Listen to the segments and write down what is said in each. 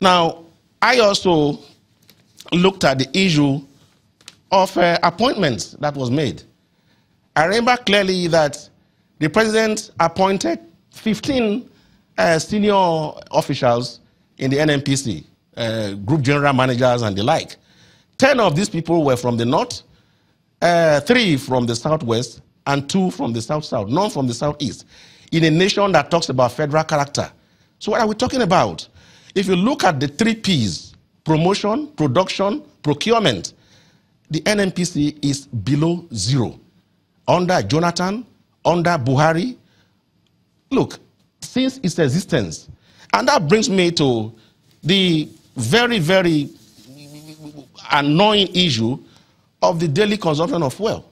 Now, I also looked at the issue of appointments that was made. I remember clearly that the president appointed 15 senior officials in the NNPC, group general managers and the like. 10 of these people were from the north, 3 from the southwest, and 2 from the south-south, none from the southeast, in a nation that talks about federal character. So what are we talking about? If you look at the 3 Ps, promotion, production, procurement, the NNPC is below 0. Under Jonathan, under Buhari, look, since its existence. And that brings me to the very, very annoying issue of the daily consumption of fuel.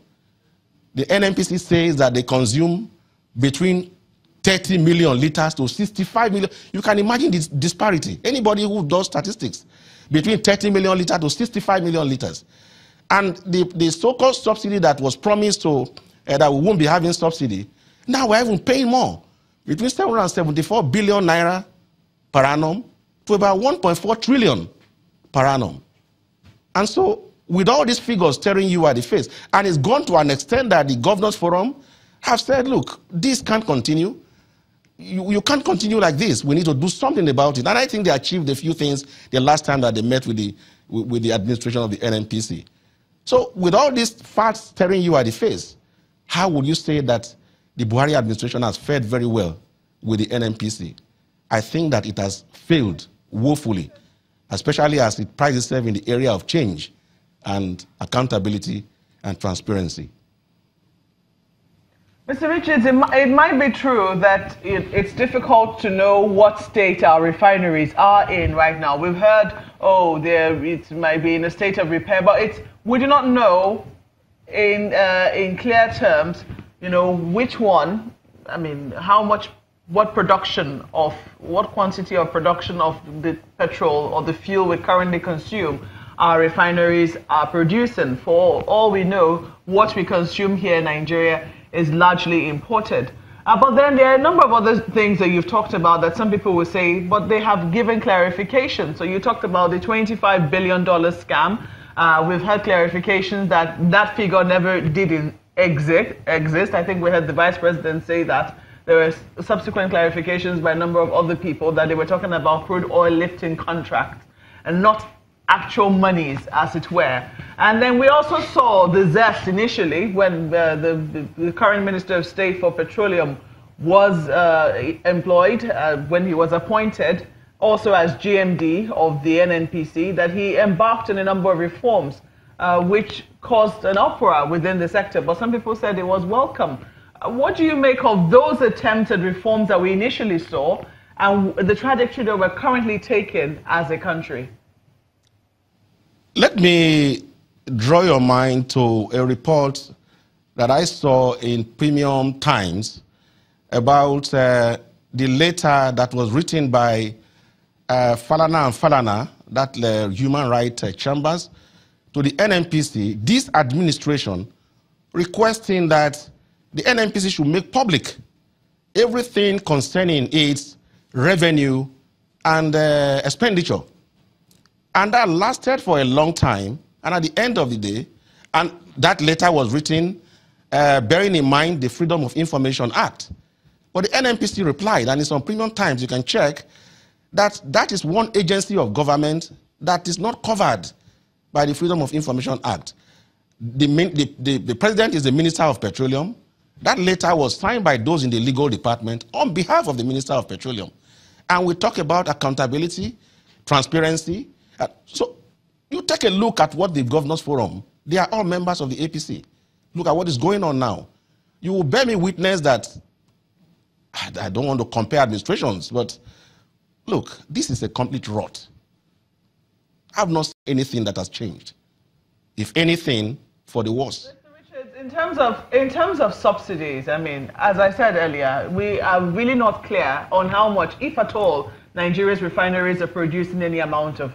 The NNPC says that they consume between 30 million liters to 65 million. You can imagine this disparity. Anybody who does statistics, between 30 million liters to 65 million liters. And the so-called subsidy that was promised to, that we won't be having subsidy, now we're even paying more. Between 774 billion naira per annum to about 1.4 trillion per annum. And so, with all these figures staring you at the face, and it's gone to an extent that the Governors Forum have said, look, this can't continue. You can't continue like this. We need to do something about it. And I think they achieved a few things the last time that they met with the administration of the NNPC. So with all these facts staring you at the face, how would you say that the Buhari administration has fared very well with the NNPC? I think that it has failed woefully, especially as it prides itself in the area of change and accountability and transparency. Mr. Richards, it might be true that it's difficult to know what state our refineries are in right now. We've heard, oh, it might be in a state of repair, but we do not know in clear terms, you know, which one, I mean, how much, what quantity of production of the petrol or the fuel we currently consume our refineries are producing. For all we know, what we consume here in Nigeria is largely imported. But then there are a number of other things that you've talked about that some people will say, but they have given clarification. So you talked about the $25 billion scam. We've had clarifications that that figure never did exist. I think we heard the Vice President say that. There were subsequent clarifications by a number of other people that they were talking about crude oil lifting contracts and not actual monies, as it were. And then we also saw the zest initially when the current Minister of State for Petroleum was employed, when he was appointed, also as GMD of the NNPC, that he embarked on a number of reforms, which caused an uproar within the sector. But some people said it was welcome. What do you make of those attempts at reforms that we initially saw and the trajectory that we're currently taking as a country? Let me draw your mind to a report that I saw in Premium Times about the letter that was written by Falana and Falana, that human rights chambers, to the NNPC, this administration, requesting that the NNPC should make public everything concerning its revenue and expenditure. And that lasted for a long time. And at the end of the day, and that letter was written bearing in mind the Freedom of Information Act. But the NNPC replied, and it's on Premium Times, you can check, that that is one agency of government that is not covered by the Freedom of Information Act. The president is the Minister of Petroleum. That letter was signed by those in the legal department on behalf of the Minister of Petroleum. And we talk about accountability, transparency. So you take a look at what the Governors Forum, they are all members of the APC. Look at what is going on now. You will bear me witness that, I don't want to compare administrations, but look, this is a complete rot. I have not seen anything that has changed. If anything, for the worse. Mr. Richards, in terms of subsidies, I mean, as I said earlier, we are really not clear on how much, if at all, Nigeria's refineries are producing any amount of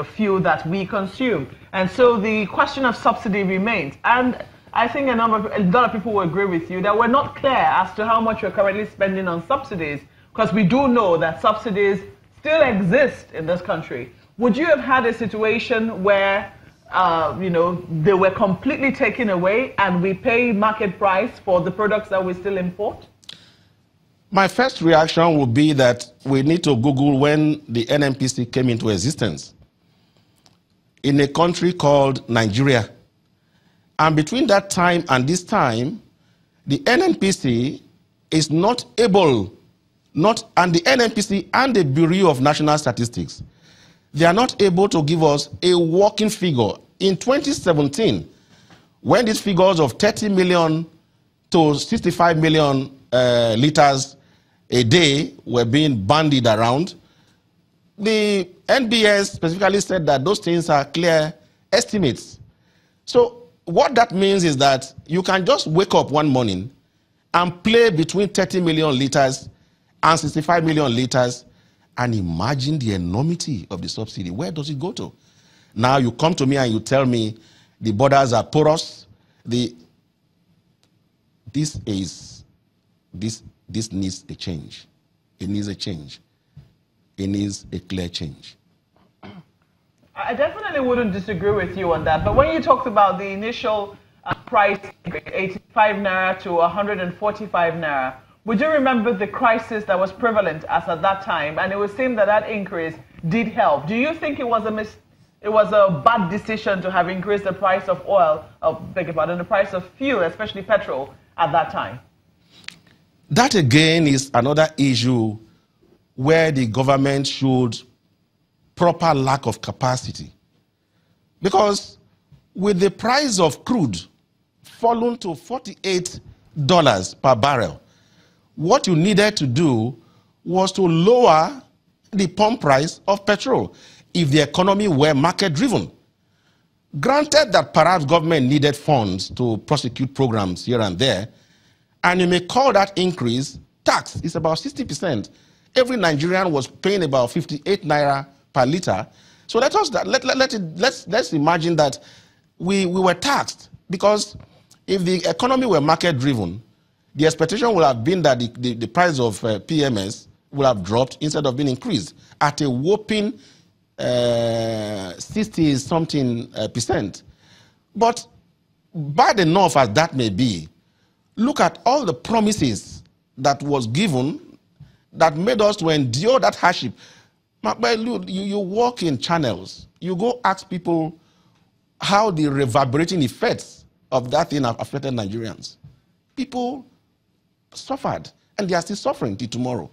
fuel that we consume. And so the question of subsidy remains. And I think a lot of people will agree with you that we're not clear as to how much we're currently spending on subsidies, because we do know that subsidies still exist in this country, would you have had a situation where, you know, they were completely taken away and we pay market price for the products that we still import? My first reaction would be that we need to Google when the NNPC came into existence in a country called Nigeria. And between that time and this time, the NNPC is not able, and the NNPC and the Bureau of National Statistics, they are not able to give us a working figure. In 2017, when these figures of 30 million to 65 million liters a day were being bandied around, the NBS specifically said that those things are clear estimates. So what that means is that you can just wake up one morning and play between 30 million liters and 65 million liters and imagine the enormity of the subsidy. Where does it go to? Now you come to me and you tell me the borders are porous. This needs a change. It needs a change. It needs a clear change. I definitely wouldn't disagree with you on that. But when you talked about the initial price, 85 naira to 145 naira, would you remember the crisis that was prevalent as at that time? And it would seem that that increase did help. Do you think it was a bad decision to have increased the price of oil, the price of fuel, especially petrol, at that time? That again is another issue where the government showed proper lack of capacity. Because with the price of crude fallen to $48 per barrel, what you needed to do was to lower the pump price of petrol if the economy were market-driven. Granted that perhaps government needed funds to prosecute programs here and there, and you may call that increase tax. It's about 60%. Every Nigerian was paying about 58 naira per liter. So let's imagine that we were taxed, because if the economy were market-driven, the expectation would have been that the price of PMS would have dropped instead of being increased at a whopping 60-something percent. But bad enough as that may be, look at all the promises that was given that made us to endure that hardship. You walk in channels, you go ask people how the reverberating effects of that thing have affected Nigerians. People suffered, and they are still suffering till tomorrow.